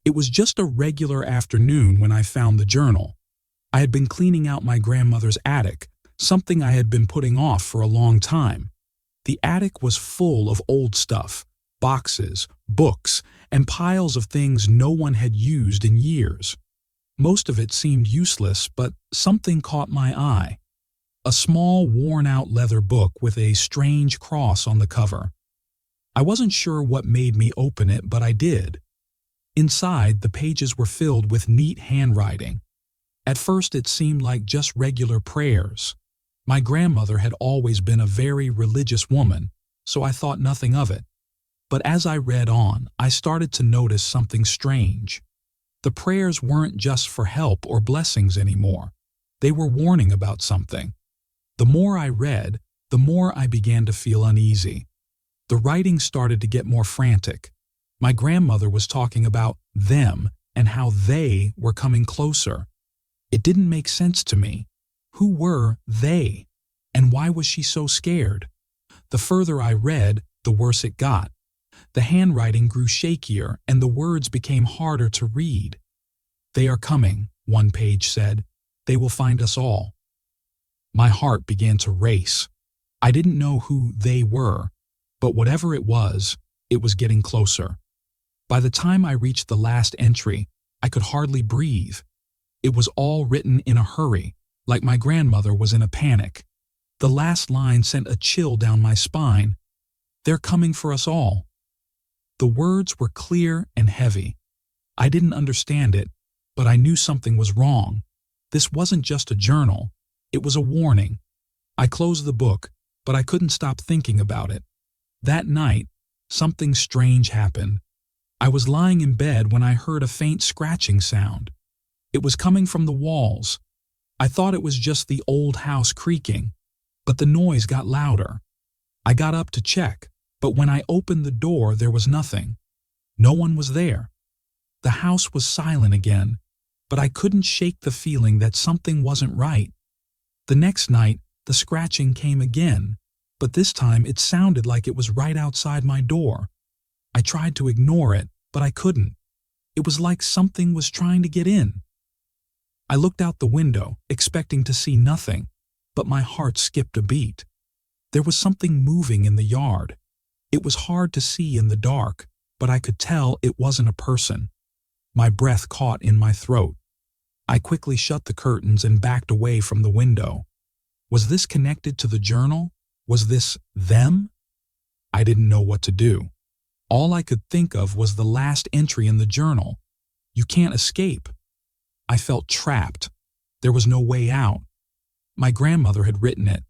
It was just a regular afternoon when I found the journal. I had been cleaning out my grandmother's attic, something I had been putting off for a long time. The attic was full of old stuff, boxes, books, and piles of things no one had used in years. Most of it seemed useless, but something caught my eye. A small, worn-out leather book with a strange cross on the cover. I wasn't sure what made me open it, but I did. Inside, the pages were filled with neat handwriting. At first, it seemed like just regular prayers. My grandmother had always been a very religious woman, so I thought nothing of it. But as I read on, I started to notice something strange. The prayers weren't just for help or blessings anymore. They were warning about something. The more I read, the more I began to feel uneasy. The writing started to get more frantic. My grandmother was talking about them and how they were coming closer. It didn't make sense to me. Who were they? And why was she so scared? The further I read, the worse it got. The handwriting grew shakier and the words became harder to read. "They are coming," one page said. "They will find us all." My heart began to race. I didn't know who they were, but whatever it was getting closer. By the time I reached the last entry, I could hardly breathe. It was all written in a hurry, like my grandmother was in a panic. The last line sent a chill down my spine. "They're coming for us all." The words were clear and heavy. I didn't understand it, but I knew something was wrong. This wasn't just a journal. It was a warning. I closed the book, but I couldn't stop thinking about it. That night, something strange happened. I was lying in bed when I heard a faint scratching sound. It was coming from the walls. I thought it was just the old house creaking, but the noise got louder. I got up to check, but when I opened the door, there was nothing. No one was there. The house was silent again, but I couldn't shake the feeling that something wasn't right. The next night, the scratching came again, but this time it sounded like it was right outside my door. I tried to ignore it, but I couldn't. It was like something was trying to get in. I looked out the window, expecting to see nothing, but my heart skipped a beat. There was something moving in the yard. It was hard to see in the dark, but I could tell it wasn't a person. My breath caught in my throat. I quickly shut the curtains and backed away from the window. Was this connected to the journal? Was this them? I didn't know what to do. All I could think of was the last entry in the journal. "You can't escape." I felt trapped. There was no way out. My grandmother had written it,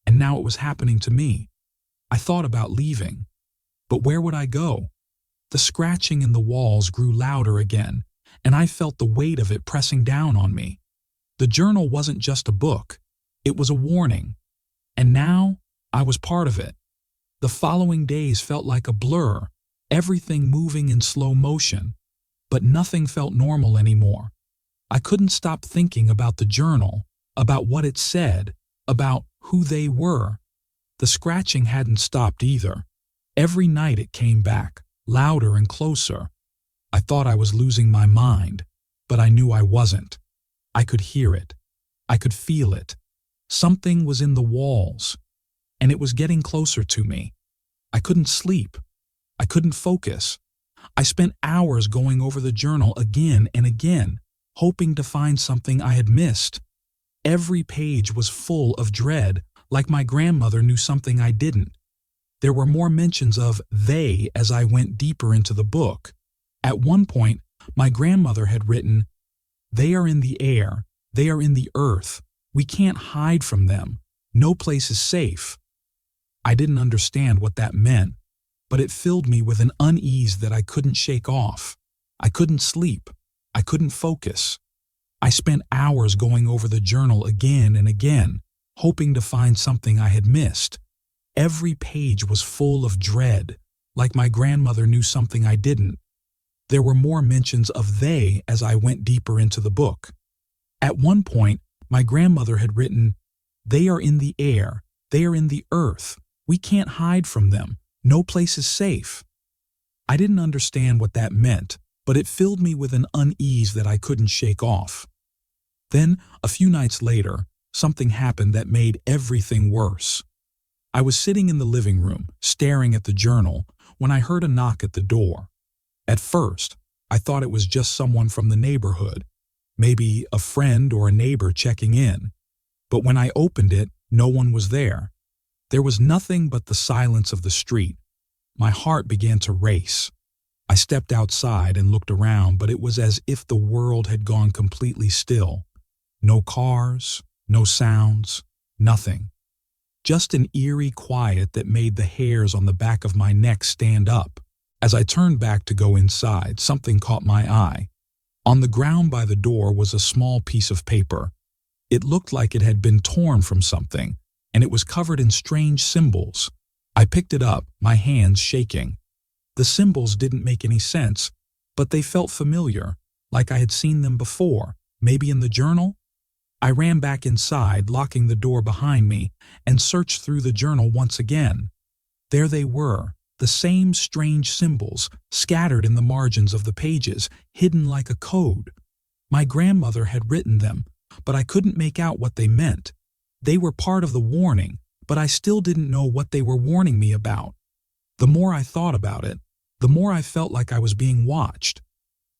and now it was happening to me. I thought about leaving. But where would I go? The scratching in the walls grew louder again, and I felt the weight of it pressing down on me. The journal wasn't just a book. It was a warning. And now I was part of it. The following days felt like a blur, everything moving in slow motion, but nothing felt normal anymore. I couldn't stop thinking about the journal, about what it said, about who they were. The scratching hadn't stopped either. Every night it came back, louder and closer. I thought I was losing my mind, but I knew I wasn't. I could hear it. I could feel it. Something was in the walls, and it was getting closer to me. I couldn't sleep. I couldn't focus. I spent hours going over the journal again and again, hoping to find something I had missed. Every page was full of dread, like my grandmother knew something I didn't. There were more mentions of they as I went deeper into the book. At one point, my grandmother had written, "They are in the air, they are in the earth. We can't hide from them. No place is safe." I didn't understand what that meant, but it filled me with an unease that I couldn't shake off. I couldn't sleep. I couldn't focus. I spent hours going over the journal again and again, hoping to find something I had missed. Every page was full of dread, like my grandmother knew something I didn't. There were more mentions of they as I went deeper into the book. At one point, my grandmother had written, "They are in the air, they are in the earth. We can't hide from them. No place is safe." I didn't understand what that meant, but it filled me with an unease that I couldn't shake off. Then, a few nights later, something happened that made everything worse. I was sitting in the living room, staring at the journal, when I heard a knock at the door. At first, I thought it was just someone from the neighborhood, maybe a friend or a neighbor checking in. But when I opened it, no one was there. There was nothing but the silence of the street. My heart began to race. I stepped outside and looked around, but it was as if the world had gone completely still. No cars, no sounds, nothing. Just an eerie quiet that made the hairs on the back of my neck stand up. As I turned back to go inside, something caught my eye. On the ground by the door was a small piece of paper. It looked like it had been torn from something, and it was covered in strange symbols. I picked it up, my hands shaking. The symbols didn't make any sense, but they felt familiar, like I had seen them before, maybe in the journal. I ran back inside, locking the door behind me, and searched through the journal once again. There they were, the same strange symbols, scattered in the margins of the pages, hidden like a code. My grandmother had written them, but I couldn't make out what they meant. They were part of the warning, but I still didn't know what they were warning me about. The more I thought about it, the more I felt like I was being watched.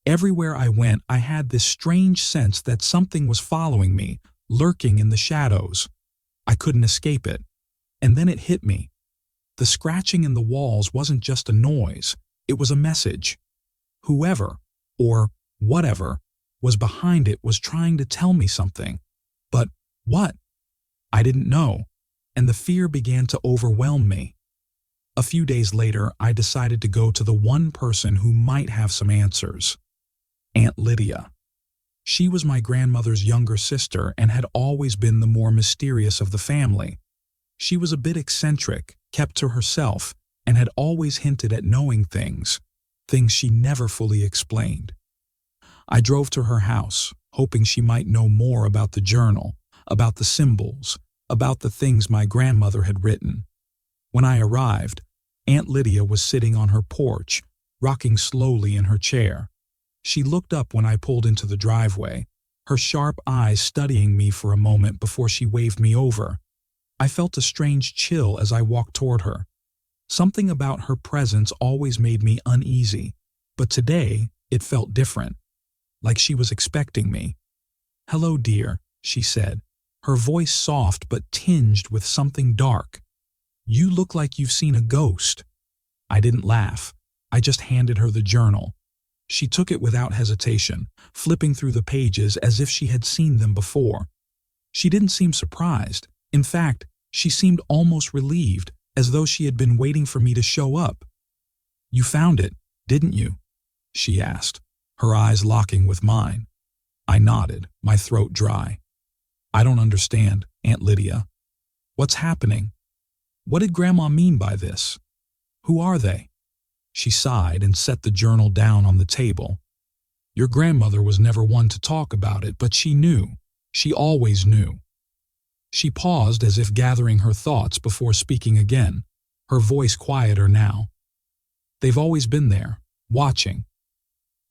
Everywhere I went, I had this strange sense that something was following me, lurking in the shadows. I couldn't escape it. And then it hit me. The scratching in the walls wasn't just a noise, it was a message. Whoever, or whatever, was behind it was trying to tell me something. But what? I didn't know, and the fear began to overwhelm me. A few days later, I decided to go to the one person who might have some answers. Aunt Lydia. She was my grandmother's younger sister and had always been the more mysterious of the family. She was a bit eccentric, kept to herself, and had always hinted at knowing things she never fully explained. I drove to her house, hoping she might know more about the journal, about the symbols, about the things my grandmother had written. When I arrived, Aunt Lydia was sitting on her porch, rocking slowly in her chair. She looked up when I pulled into the driveway, her sharp eyes studying me for a moment before she waved me over. I felt a strange chill as I walked toward her. Something about her presence always made me uneasy, but today it felt different, like she was expecting me. "Hello, dear," she said, her voice soft but tinged with something dark. "You look like you've seen a ghost." I didn't laugh. I just handed her the journal. She took it without hesitation, flipping through the pages as if she had seen them before. She didn't seem surprised. In fact, she seemed almost relieved, as though she had been waiting for me to show up. "You found it, didn't you?" she asked, her eyes locking with mine. I nodded, my throat dry. "I don't understand, Aunt Lydia. What's happening? What did Grandma mean by this? Who are they?" She sighed and set the journal down on the table. "Your grandmother was never one to talk about it, but she knew. She always knew." She paused as if gathering her thoughts before speaking again, her voice quieter now. "They've always been there, watching.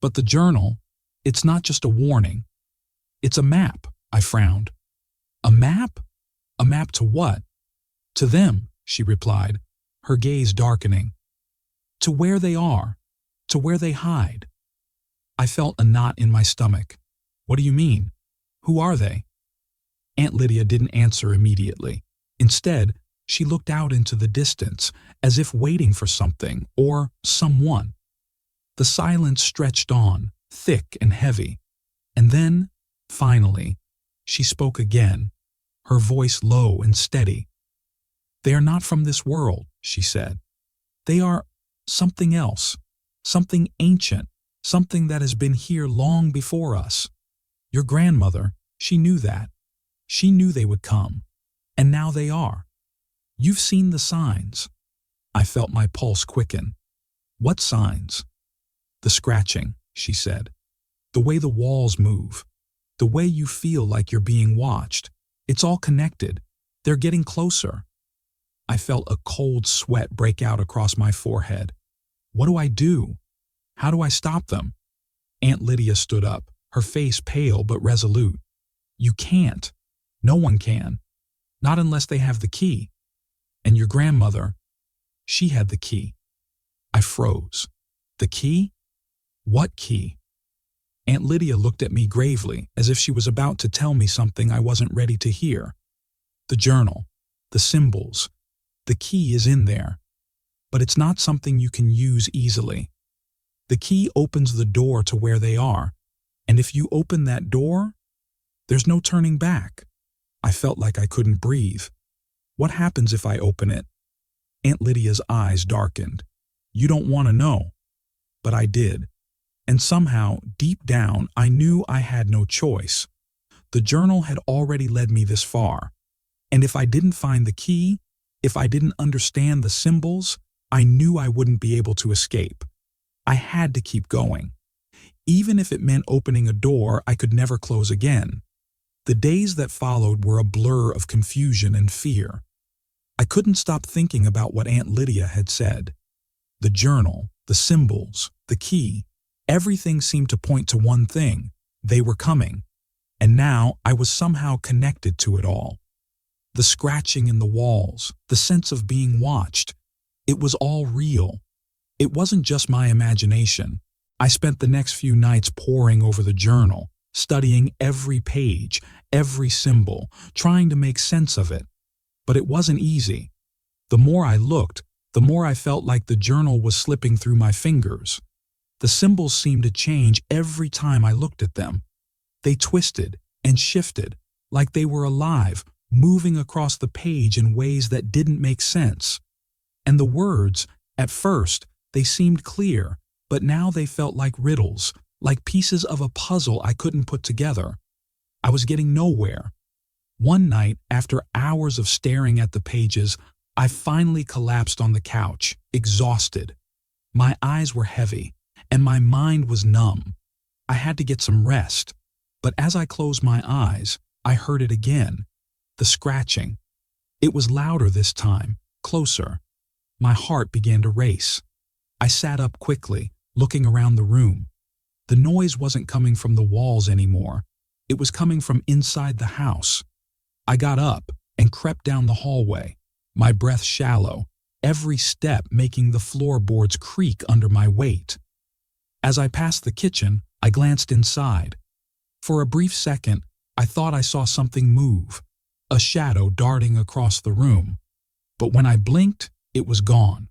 But the journal, it's not just a warning. It's a map," I frowned. "A map? A map to what?" "To them," she replied, her gaze darkening. "To where they are, to where they hide." I felt a knot in my stomach. "What do you mean? Who are they?" Aunt Lydia didn't answer immediately. Instead, she looked out into the distance, as if waiting for something or someone. The silence stretched on, thick and heavy. And then, finally, she spoke again, her voice low and steady. "They are not from this world," she said. "They are something else, something ancient, something that has been here long before us. Your grandmother, she knew that. She knew they would come, and now they are. You've seen the signs." I felt my pulse quicken. "What signs?" "The scratching," she said. "The way the walls move. The way you feel like you're being watched. It's all connected. They're getting closer." I felt a cold sweat break out across my forehead. What do I do? How do I stop them? Aunt Lydia stood up, her face pale but resolute. You can't. No one can. Not unless they have the key. And your grandmother, she had the key. I froze. The key? What key? Aunt Lydia looked at me gravely, as if she was about to tell me something I wasn't ready to hear. The journal, the symbols, the key is in there. But it's not something you can use easily. The key opens the door to where they are, and if you open that door, there's no turning back. I felt like I couldn't breathe. What happens if I open it? Aunt Lydia's eyes darkened. You don't want to know. But I did. And somehow, deep down, I knew I had no choice. The journal had already led me this far. And if I didn't find the key, if I didn't understand the symbols, I knew I wouldn't be able to escape. I had to keep going. Even if it meant opening a door I could never close again. The days that followed were a blur of confusion and fear. I couldn't stop thinking about what Aunt Lydia had said. The journal, the symbols, the key, everything seemed to point to one thing. They were coming. And now I was somehow connected to it all. The scratching in the walls, the sense of being watched. It was all real. It wasn't just my imagination. I spent the next few nights poring over the journal, studying every page, every symbol, trying to make sense of it. But it wasn't easy. The more I looked, the more I felt like the journal was slipping through my fingers. The symbols seemed to change every time I looked at them. They twisted and shifted, like they were alive, moving across the page in ways that didn't make sense. And the words, at first, they seemed clear, but now they felt like riddles, like pieces of a puzzle I couldn't put together. I was getting nowhere. One night, after hours of staring at the pages, I finally collapsed on the couch, exhausted. My eyes were heavy, and my mind was numb. I had to get some rest, but as I closed my eyes, I heard it again. The scratching. It was louder this time, closer. My heart began to race. I sat up quickly, looking around the room. The noise wasn't coming from the walls anymore. It was coming from inside the house. I got up and crept down the hallway, my breath shallow, every step making the floorboards creak under my weight. As I passed the kitchen, I glanced inside. For a brief second, I thought I saw something move, a shadow darting across the room. But when I blinked, it was gone.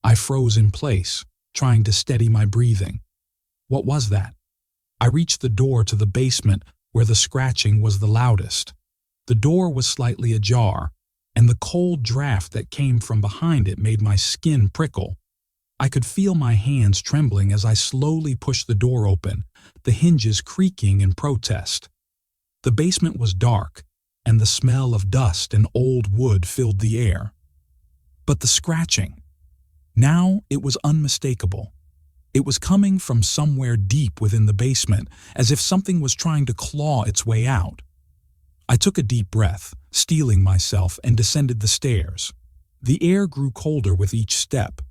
I froze in place, trying to steady my breathing. What was that? I reached the door to the basement where the scratching was the loudest. The door was slightly ajar, and the cold draft that came from behind it made my skin prickle. I could feel my hands trembling as I slowly pushed the door open, the hinges creaking in protest. The basement was dark, and the smell of dust and old wood filled the air. But the scratching. Now it was unmistakable. It was coming from somewhere deep within the basement, as if something was trying to claw its way out. I took a deep breath, steeling myself, and descended the stairs. The air grew colder with each step.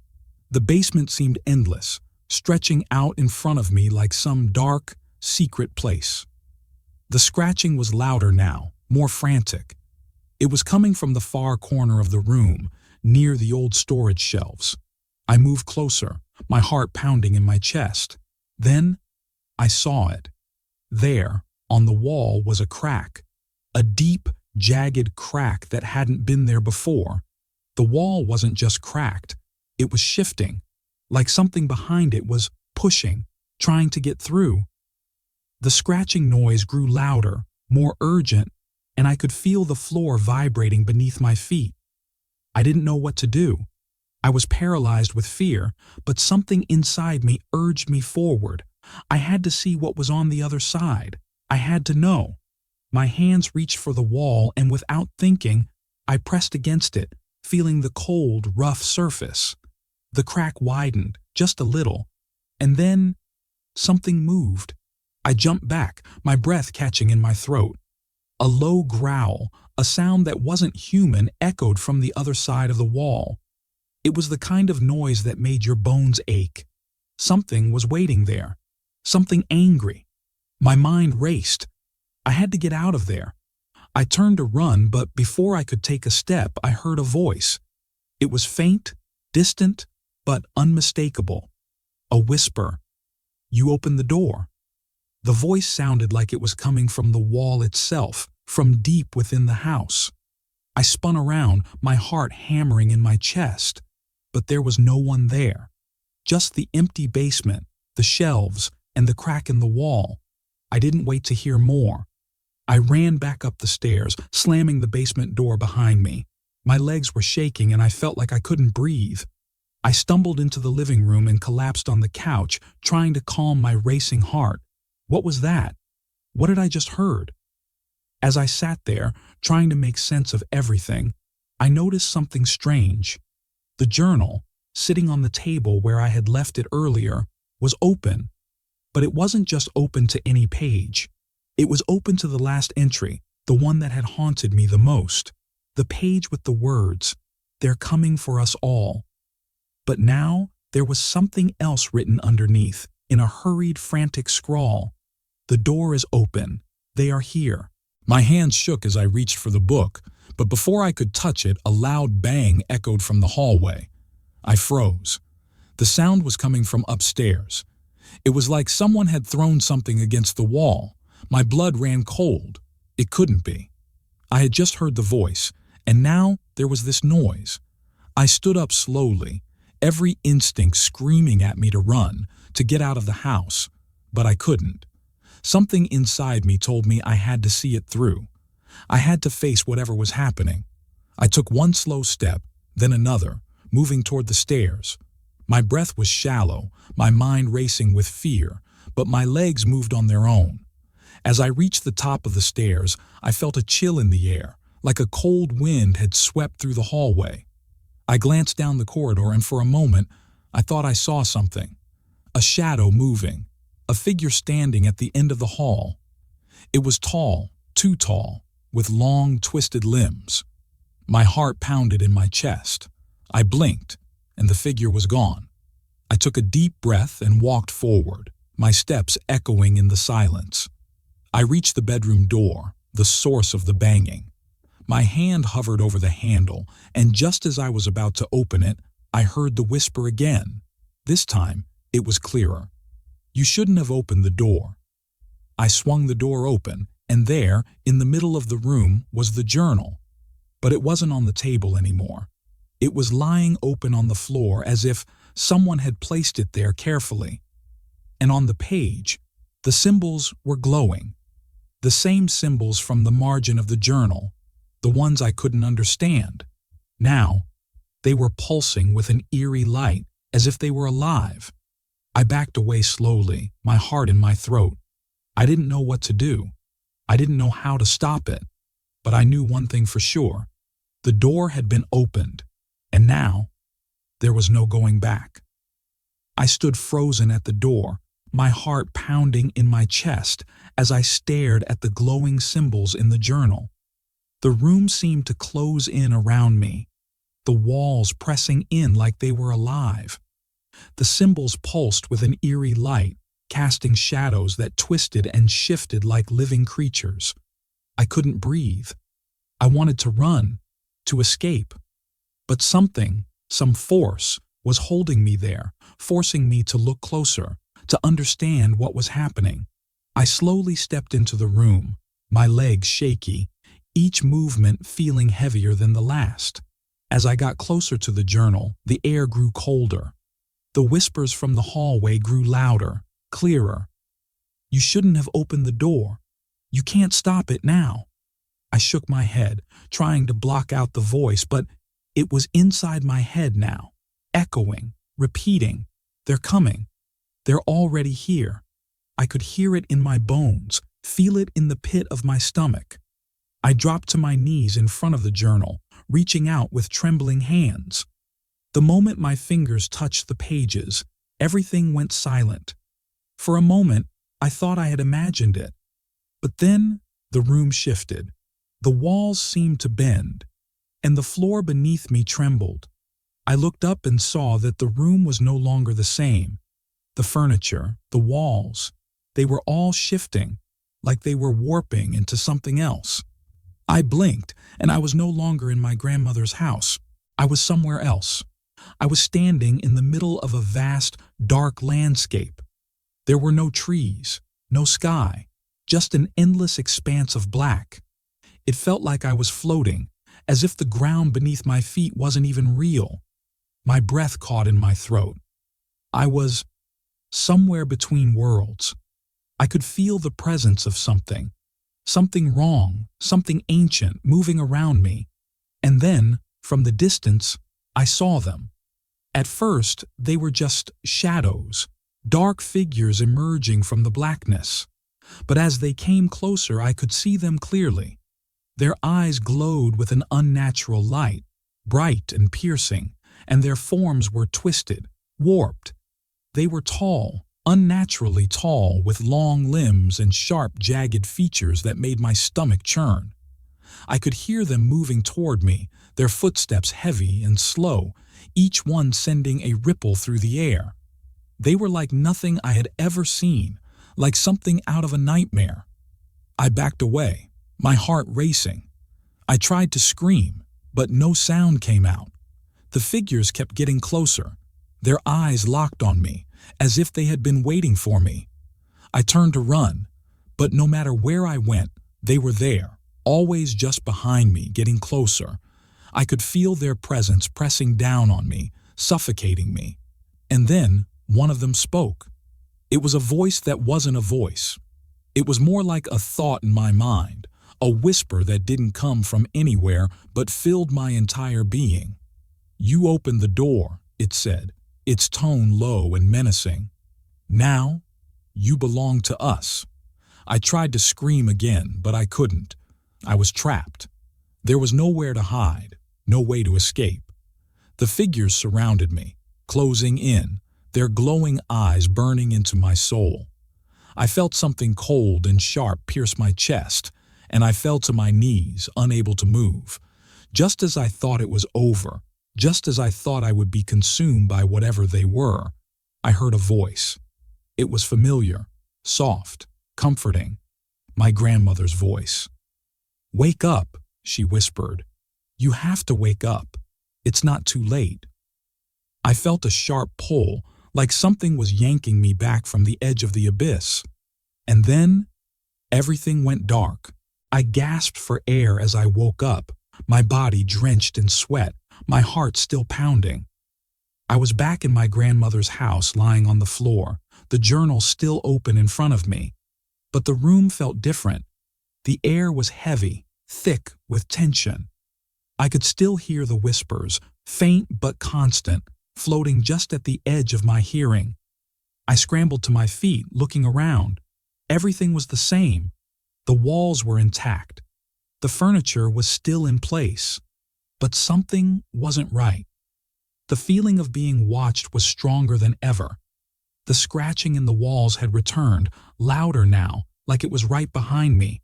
The basement seemed endless, stretching out in front of me like some dark, secret place. The scratching was louder now, more frantic. It was coming from the far corner of the room, near the old storage shelves. I moved closer, my heart pounding in my chest. Then I saw it. There, on the wall, was a crack. A deep, jagged crack that hadn't been there before. The wall wasn't just cracked. It was shifting, like something behind it was pushing, trying to get through. The scratching noise grew louder, more urgent, and I could feel the floor vibrating beneath my feet. I didn't know what to do. I was paralyzed with fear, but something inside me urged me forward. I had to see what was on the other side. I had to know. My hands reached for the wall, and without thinking, I pressed against it, feeling the cold, rough surface. The crack widened, just a little, and then something moved. I jumped back, my breath catching in my throat. A low growl, a sound that wasn't human, echoed from the other side of the wall. It was the kind of noise that made your bones ache. Something was waiting there. something angry. My mind raced. I had to get out of there. I turned to run, but before I could take a step, I heard a voice. It was faint, distant, but unmistakable. A whisper. "You open the door." The voice sounded like it was coming from the wall itself, from deep within the house. I spun around, my heart hammering in my chest. But there was no one there. Just the empty basement, the shelves, and the crack in the wall. I didn't wait to hear more. I ran back up the stairs, slamming the basement door behind me. My legs were shaking and I felt like I couldn't breathe. I stumbled into the living room and collapsed on the couch, trying to calm my racing heart. What was that? What had I just heard? As I sat there, trying to make sense of everything, I noticed something strange. The journal, sitting on the table where I had left it earlier, was open. But it wasn't just open to any page. It was open to the last entry, the one that had haunted me the most. The page with the words, "They're coming for us all." But now there was something else written underneath, in a hurried, frantic scrawl. "The door is open. They are here." My hands shook as I reached for the book, but before I could touch it, a loud bang echoed from the hallway. I froze. The sound was coming from upstairs. It was like someone had thrown something against the wall. My blood ran cold. It couldn't be. I had just heard the voice, and now there was this noise. I stood up slowly, every instinct screaming at me to run, to get out of the house, but I couldn't. Something inside me told me I had to see it through. I had to face whatever was happening. I took one slow step, then another, moving toward the stairs. My breath was shallow, my mind racing with fear, but my legs moved on their own. As I reached the top of the stairs, I felt a chill in the air, like a cold wind had swept through the hallway. I glanced down the corridor and for a moment, I thought I saw something. A shadow moving, a figure standing at the end of the hall. It was tall, too tall, with long, twisted limbs. My heart pounded in my chest. I blinked, and the figure was gone. I took a deep breath and walked forward, my steps echoing in the silence. I reached the bedroom door, the source of the banging. My hand hovered over the handle, and just as I was about to open it, I heard the whisper again. This time, it was clearer. "You shouldn't have opened the door." I swung the door open, and there, in the middle of the room, was the journal. But it wasn't on the table anymore. It was lying open on the floor as if someone had placed it there carefully. And on the page, the symbols were glowing. The same symbols from the margin of the journal, the ones I couldn't understand. Now, they were pulsing with an eerie light, as if they were alive. I backed away slowly, my heart in my throat. I didn't know what to do. I didn't know how to stop it. But I knew one thing for sure. The door had been opened, and now there was no going back. I stood frozen at the door, my heart pounding in my chest as I stared at the glowing symbols in the journal. The room seemed to close in around me, the walls pressing in like they were alive. The symbols pulsed with an eerie light, casting shadows that twisted and shifted like living creatures. I couldn't breathe. I wanted to run, to escape. But something, some force, was holding me there, forcing me to look closer, to understand what was happening. I slowly stepped into the room, my legs shaky, each movement feeling heavier than the last. As I got closer to the journal, the air grew colder. The whispers from the hallway grew louder, clearer. "You shouldn't have opened the door. You can't stop it now." I shook my head, trying to block out the voice, but it was inside my head now, echoing, repeating. "They're coming. They're already here." I could hear it in my bones, feel it in the pit of my stomach. I dropped to my knees in front of the journal, reaching out with trembling hands. The moment my fingers touched the pages, everything went silent. For a moment, I thought I had imagined it. But then, the room shifted. The walls seemed to bend, and the floor beneath me trembled. I looked up and saw that the room was no longer the same. The furniture, the walls, they were all shifting, like they were warping into something else. I blinked, and I was no longer in my grandmother's house. I was somewhere else. I was standing in the middle of a vast, dark landscape. There were no trees, no sky, just an endless expanse of black. It felt like I was floating, as if the ground beneath my feet wasn't even real. My breath caught in my throat. I was somewhere between worlds. I could feel the presence of something wrong, something ancient moving around me. And then, from the distance, I saw them. At first, they were just shadows, dark figures emerging from the blackness. But as they came closer, I could see them clearly. Their eyes glowed with an unnatural light, bright and piercing, and their forms were twisted, warped. They were tall, unnaturally tall, with long limbs and sharp, jagged features that made my stomach churn. I could hear them moving toward me, their footsteps heavy and slow, each one sending a ripple through the air. They were like nothing I had ever seen, like something out of a nightmare. I backed away, my heart racing. I tried to scream, but no sound came out. The figures kept getting closer, their eyes locked on me, as if they had been waiting for me. I turned to run, but no matter where I went, they were there, always just behind me, getting closer. I could feel their presence pressing down on me, suffocating me. And then one of them spoke. It was a voice that wasn't a voice. It was more like a thought in my mind, a whisper that didn't come from anywhere but filled my entire being. "You opened the door," it said, its tone low and menacing. "Now, you belong to us." I tried to scream again, but I couldn't. I was trapped. There was nowhere to hide, no way to escape. The figures surrounded me, closing in, their glowing eyes burning into my soul. I felt something cold and sharp pierce my chest, and I fell to my knees, unable to move. Just as I thought it was over, just as I thought I would be consumed by whatever they were, I heard a voice. It was familiar, soft, comforting. My grandmother's voice. "Wake up," she whispered. "You have to wake up. It's not too late." I felt a sharp pull, like something was yanking me back from the edge of the abyss. And then, everything went dark. I gasped for air as I woke up, my body drenched in sweat, my heart still pounding. I was back in my grandmother's house, lying on the floor, the journal still open in front of me. But the room felt different. The air was heavy, thick with tension. I could still hear the whispers, faint but constant, floating just at the edge of my hearing. I scrambled to my feet, looking around. Everything was the same. The walls were intact. The furniture was still in place. But something wasn't right. The feeling of being watched was stronger than ever. The scratching in the walls had returned, louder now, like it was right behind me.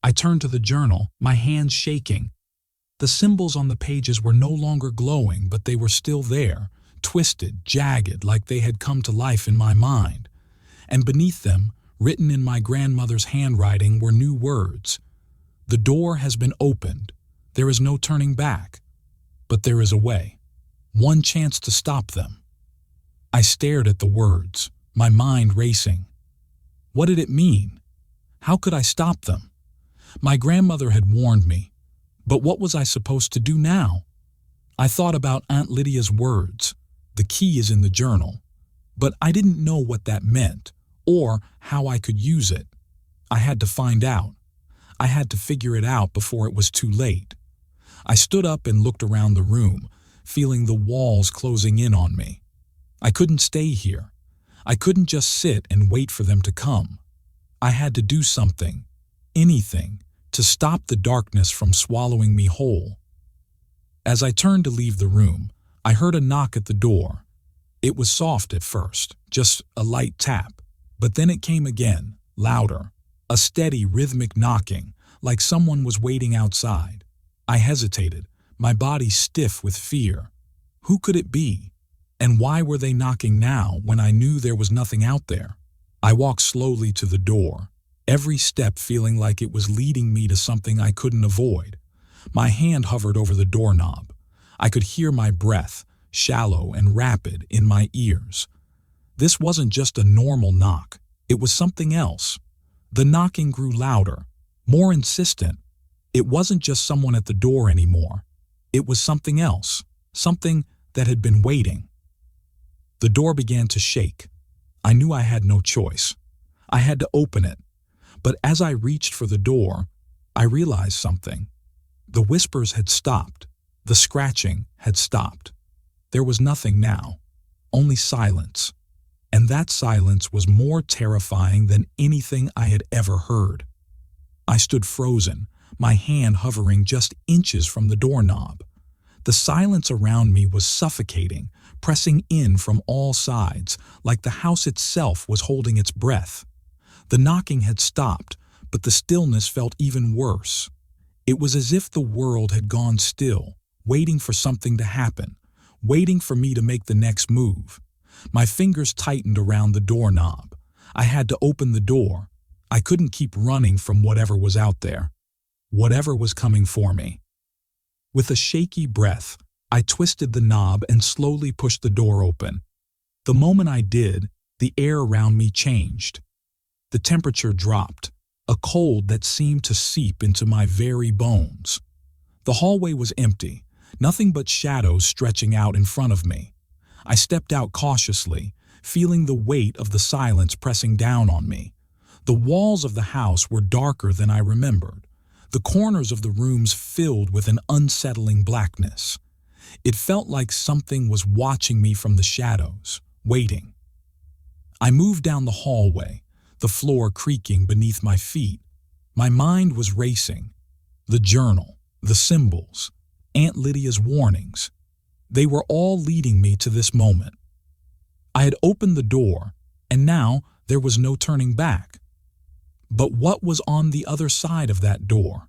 I turned to the journal, my hands shaking. The symbols on the pages were no longer glowing, but they were still there, twisted, jagged, like they had come to life in my mind. And beneath them, written in my grandmother's handwriting, were new words. "The door has been opened. There is no turning back. But there is a way. One chance to stop them." I stared at the words, my mind racing. What did it mean? How could I stop them? My grandmother had warned me. But what was I supposed to do now? I thought about Aunt Lydia's words. The key is in the journal. But I didn't know what that meant, or how I could use it. I had to find out. I had to figure it out before it was too late. I stood up and looked around the room, feeling the walls closing in on me. I couldn't stay here. I couldn't just sit and wait for them to come. I had to do something, anything, to stop the darkness from swallowing me whole. As I turned to leave the room, I heard a knock at the door. It was soft at first, just a light tap, but then it came again, louder, a steady rhythmic knocking, like someone was waiting outside. I hesitated, my body stiff with fear. Who could it be? And why were they knocking now when I knew there was nothing out there? I walked slowly to the door, every step feeling like it was leading me to something I couldn't avoid. My hand hovered over the doorknob. I could hear my breath, shallow and rapid, in my ears. This wasn't just a normal knock. It was something else. The knocking grew louder, more insistent. It wasn't just someone at the door anymore. It was something else, something that had been waiting. The door began to shake. I knew I had no choice. I had to open it. But as I reached for the door, I realized something. The whispers had stopped. The scratching had stopped. There was nothing now, only silence. And that silence was more terrifying than anything I had ever heard. I stood frozen, my hand hovering just inches from the doorknob. The silence around me was suffocating, pressing in from all sides, like the house itself was holding its breath. The knocking had stopped, but the stillness felt even worse. It was as if the world had gone still, waiting for something to happen, waiting for me to make the next move. My fingers tightened around the doorknob. I had to open the door. I couldn't keep running from whatever was out there, whatever was coming for me. With a shaky breath, I twisted the knob and slowly pushed the door open. The moment I did, the air around me changed. The temperature dropped, a cold that seemed to seep into my very bones. The hallway was empty, nothing but shadows stretching out in front of me. I stepped out cautiously, feeling the weight of the silence pressing down on me. The walls of the house were darker than I remembered, the corners of the rooms filled with an unsettling blackness. It felt like something was watching me from the shadows, waiting. I moved down the hallway, the floor creaking beneath my feet. My mind was racing. The journal, the symbols, Aunt Lydia's warnings. They were all leading me to this moment. I had opened the door, and now there was no turning back. But what was on the other side of that door?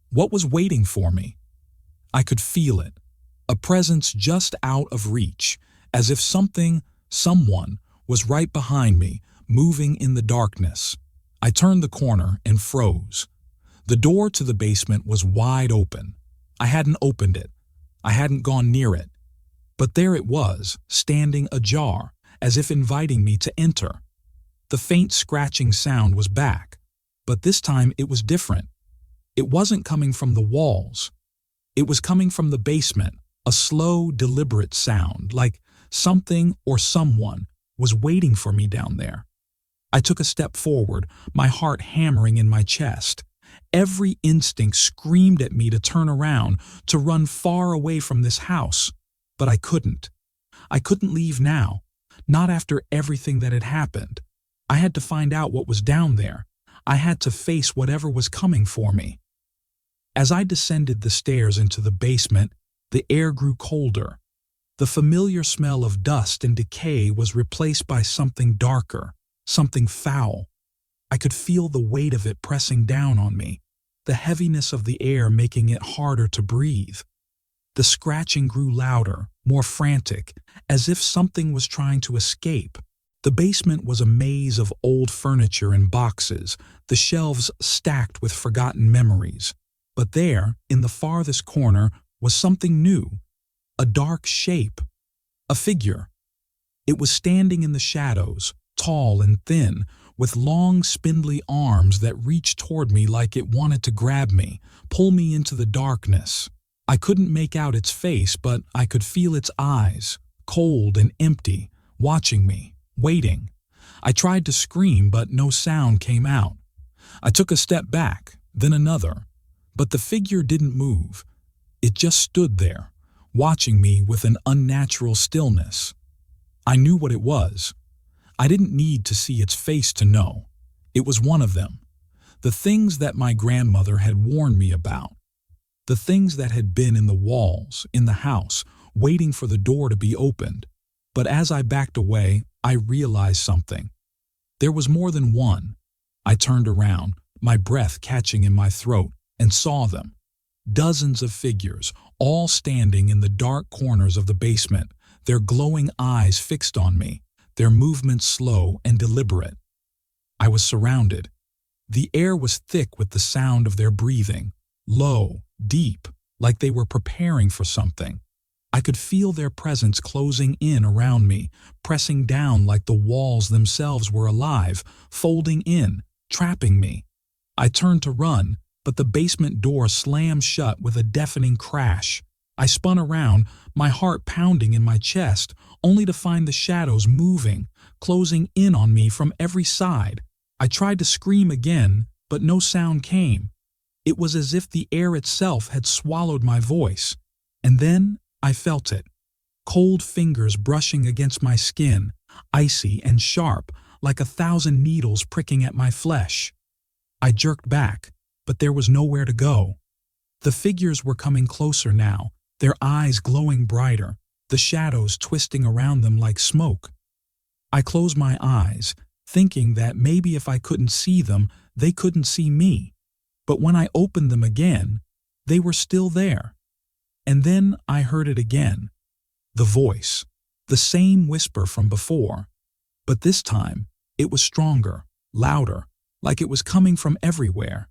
What was waiting for me? I could feel it, a presence just out of reach, as if someone was right behind me, moving in the darkness. I turned the corner and froze. The door to the basement was wide open. I hadn't opened it. I hadn't gone near it. But there it was, standing ajar, as if inviting me to enter. The faint scratching sound was back, but this time it was different. It wasn't coming from the walls. It was coming from the basement, a slow, deliberate sound, like something or someone was waiting for me down there. I took a step forward, my heart hammering in my chest. Every instinct screamed at me to turn around, to run far away from this house. But I couldn't. I couldn't leave now, not after everything that had happened. I had to find out what was down there. I had to face whatever was coming for me. As I descended the stairs into the basement, the air grew colder. The familiar smell of dust and decay was replaced by something darker, something foul. I could feel the weight of it pressing down on me, the heaviness of the air making it harder to breathe. The scratching grew louder, more frantic, as if something was trying to escape. The basement was a maze of old furniture and boxes, the shelves stacked with forgotten memories. But there, in the farthest corner, was something new, a dark shape, a figure. It was standing in the shadows, tall and thin, with long, spindly arms that reached toward me like it wanted to grab me, pull me into the darkness. I couldn't make out its face, but I could feel its eyes, cold and empty, watching me, waiting. I tried to scream, but no sound came out. I took a step back, then another, but the figure didn't move. It just stood there, watching me with an unnatural stillness. I knew what it was. I didn't need to see its face to know. It was one of them. The things that my grandmother had warned me about. The things that had been in the walls, in the house, waiting for the door to be opened. But as I backed away, I realized something. There was more than one. I turned around, my breath catching in my throat, and saw them. Dozens of figures, all standing in the dark corners of the basement, their glowing eyes fixed on me, their movements slow and deliberate. I was surrounded. The air was thick with the sound of their breathing, low, deep, like they were preparing for something. I could feel their presence closing in around me, pressing down like the walls themselves were alive, folding in, trapping me. I turned to run, but the basement door slammed shut with a deafening crash. I spun around, my heart pounding in my chest, only to find the shadows moving, closing in on me from every side. I tried to scream again, but no sound came. It was as if the air itself had swallowed my voice. And then I felt it. Cold fingers brushing against my skin, icy and sharp, like 1,000 needles pricking at my flesh. I jerked back, but there was nowhere to go. The figures were coming closer now, their eyes glowing brighter, the shadows twisting around them like smoke. I closed my eyes, thinking that maybe if I couldn't see them, they couldn't see me. But when I opened them again, they were still there. And then I heard it again. The voice, the same whisper from before. But this time, it was stronger, louder, like it was coming from everywhere.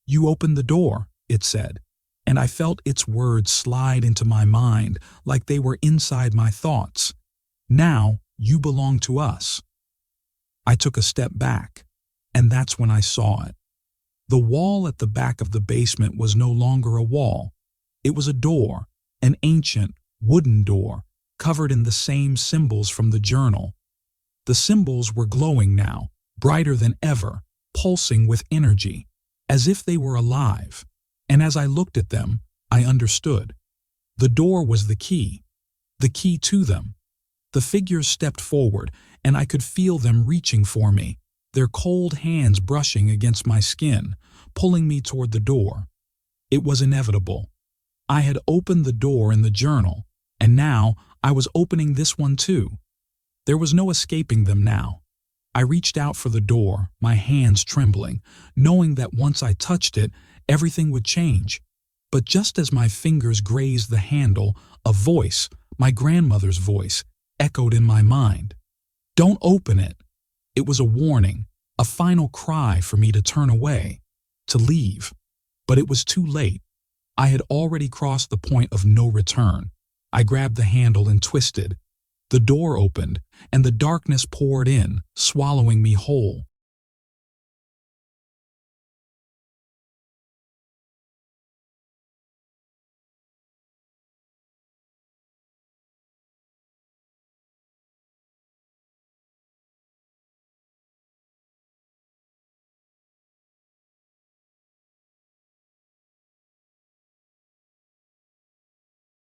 "You opened the door," it said, and I felt its words slide into my mind like they were inside my thoughts. "Now you belong to us." I took a step back, and that's when I saw it. The wall at the back of the basement was no longer a wall. It was a door, an ancient, wooden door, covered in the same symbols from the journal. The symbols were glowing now, brighter than ever, pulsing with energy, as if they were alive. And as I looked at them, I understood. The door was the key to them. The figures stepped forward, and I could feel them reaching for me, their cold hands brushing against my skin, pulling me toward the door. It was inevitable. I had opened the door in the journal, and now I was opening this one too. There was no escaping them now. I reached out for the door, my hands trembling, knowing that once I touched it, everything would change. But just as my fingers grazed the handle, a voice, my grandmother's voice, echoed in my mind. "Don't open it." It was a warning, a final cry for me to turn away, to leave. But it was too late. I had already crossed the point of no return. I grabbed the handle and twisted. The door opened, and the darkness poured in, swallowing me whole.